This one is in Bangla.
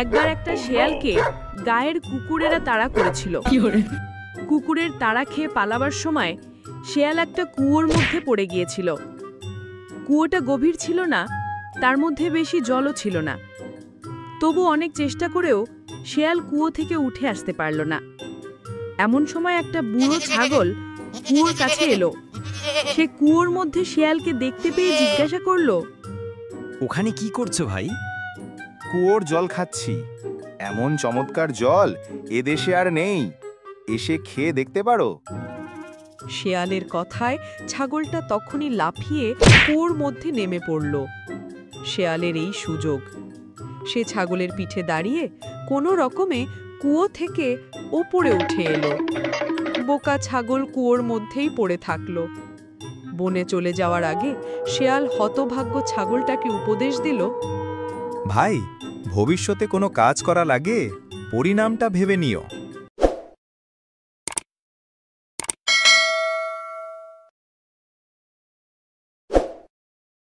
একবার একটা শেয়ালকে গায়ের কুকুরেরা তাড়া করেছিল। কুকুরের তাড়া খেয়ে পালাবার সময় শেয়াল একটা কুয়োর মধ্যে পড়ে গিয়েছিল। কুয়োটা গভীর ছিল না, তার মধ্যে বেশি জলও ছিল না। তবু অনেক চেষ্টা করেও শেয়াল কুয়ো থেকে উঠে আসতে পারল না। এমন সময় একটা বুড়ো ছাগল কুয়োর কাছে এলো। সে কুয়োর মধ্যে শেয়ালকে দেখতে পেয়ে জিজ্ঞাসা করল, ওখানে কি করছো ভাই? কুয়োর জল খাচ্ছি। এমন চমৎকার জল এদেশে আর নেই, এসে খেয়ে দেখতে পারো। শেয়ালের কথায় ছাগলটা তখনই লাফিয়ে কুয়োর মধ্যে নেমে পড়ল। শেয়ালের এই সুযোগ। সে ছাগলের পিঠে দাঁড়িয়ে কোনো রকমে কুয়ো থেকে ওপরে উঠে এলো। বোকা ছাগল কুয়োর মধ্যেই পড়ে থাকল। বনে চলে যাওয়ার আগে শেয়াল হতভাগ্য ছাগলটাকে উপদেশ দিল, ভাই, ভবিষ্যতে কোনো কাজ করা লাগে পরিণামটা ভেবে নিও।